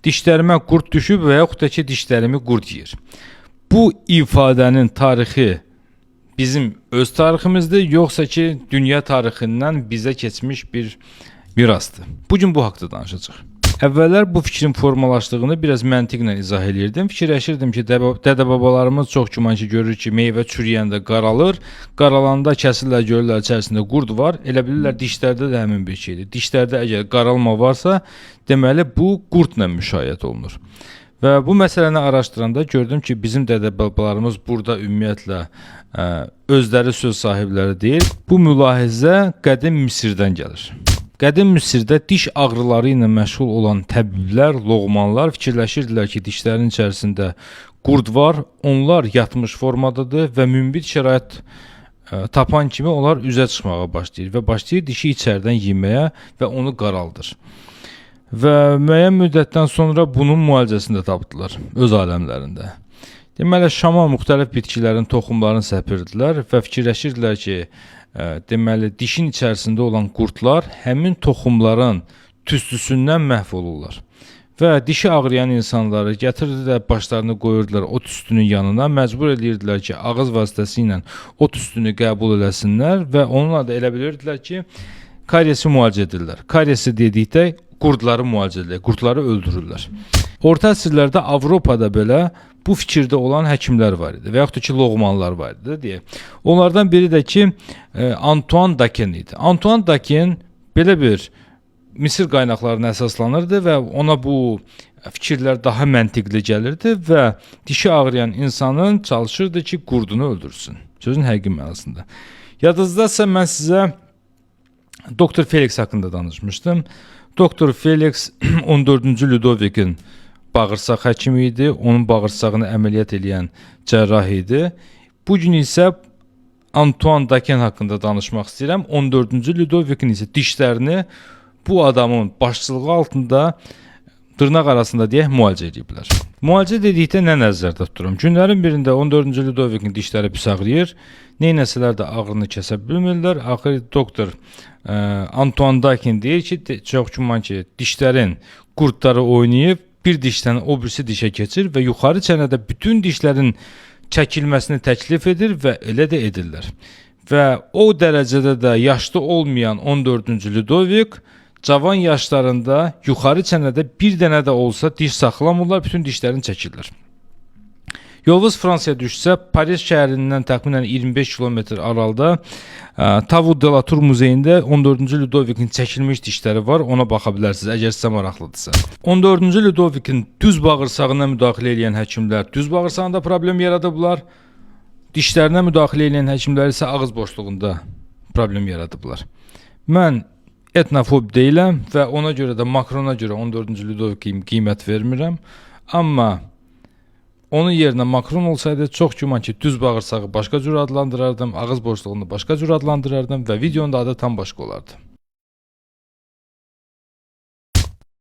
dişlərimə qurd düşüb və yaxud da ki, dişlərimi qurd yeyir. Bu ifadənin tarixi bizim öz tariximizdir, yoxsa ki, dünya tarixindən bizə keçmiş bir mirasdır. Bugün bu haqda danışacağıq. Əvvəllər bu fikrin formalaşdığını biraz məntiqlə izah edirdim. Fikirləşirdim ki, dədə-babalarımız çox güman ki, görür ki, meyvə çürüyəndə qaralır. Qaralanda kəsirlər, görürlər içərisində qurd var. Elə bilirlər dişlərdə də həmin bir şeydir. Dişlərdə əgər qaralma varsa, deməli bu qurdla müşayiət olunur. Və bu məsələni araşdıranda gördüm ki, bizim dədə-babalarımız burada ümumiyyətlə özləri söz sahibləri deyil. Bu mülahizə qədim Misirdən gəlir. Qədim Misirdə diş ağrıları ilə məşğul olan təbiblər, loğmanlar fikirləşirdilər ki, dişlərin içərisində qurd var, onlar yatmış formadadır və münbit şərait tapan kimi onlar üzə çıxmağa başlayır və başlayır dişi içərdən yeməyə və onu qaraldır. Və müəyyən müddətdən sonra bunun müalicəsini də tapdılar öz aləmlərində. Deməli, Şama müxtəlif bitkilərin toxumlarını səpirdilər və fikirləşirdilər ki, deməli, dişin içərisində olan qurdlar həmin toxumların tüstüsündən məhv olurlar. Və dişi ağrıyan insanları gətirdilər, başlarını qoyurdular o tüstünün yanına, məcbur edirdilər ki, ağız vasitəsilə o tüstünü qəbul eləsinlər və onunla da elə bilirdilər ki, karyesi müalicə edirlər. Karyesi dedikdə qurdları müalicə edirlər, qurdları öldürürlər. Orta əsrlərdə Avropada belə bu fikirdə olan həkimlər var idi və yaxud da ki, loğmanlar var idi deyə. Onlardan biri də ki, Antoine Daken idi. Antoine Daken belə bir Misir qaynaqlarına əsaslanırdı və ona bu fikirlər daha məntiqli gəlirdi və dişi ağrıyan insanın çalışırdı ki, qurdunu öldürsün. Sözün həqiqi mənasında. Yadınızdadsa mən sizə Dr. Felix haqqında danışmışdım. Dr. Felix 14-cü Ludovikin bağırsaq həkimi idi, onun bağırsağını əməliyyat edən cərrah idi. Bugün isə Antoine Daken haqqında danışmaq istəyirəm. 14-cü Ludovikin isə dişlərini bu adamın başçılığı altında dırnaq arasında deyək müalicə ediblər. Müalicə dedikdə nə nəzərdə tuturam? Günlərin birində 14-cü Ludovikin dişləri pis ağrıyır. Neynəsələr də ağrını kəsə bilmirlər. Axır doktor Antoine Daken deyir ki, çox güman ki, dişlərin qurdları oynayıb, bir dişdən o birisi dişə keçir və yuxarı çənədə bütün dişlərin çəkilməsini təklif edir və elə də edirlər. Və o dərəcədə də yaşlı olmayan 14-cü Ludovik cavan yaşlarında yuxarı çənədə bir dənə də olsa diş saxlamırlar, bütün dişlərini çəkirlər. Yolunuz Fransaya düşsə, Paris şəhərindən təxminən 25 kilometr aralıda Tavu de la Tour muzeyində 14-cü Ludovikin çəkilmiş dişləri var, ona baxa bilərsiniz, əgər sizə maraqlıdırsa. 14-cü Ludovikin düz bağırsağına müdaxilə edən həkimlər düz bağırsağında problem yaradıblar, dişlərinə müdaxilə edən həkimlər isə ağız boşluğunda problem yaradıblar. Mən etnofob deyiləm və ona görə də Makrona görə 14-cü Ludovikin qiymət vermirəm, amma onun yerinə Makron olsaydı çox güman ki, düz bağırsağı başqa cür adlandırardım, ağız boşluğunu başqa cür adlandırardım və videonun da adı tam başqa olardı.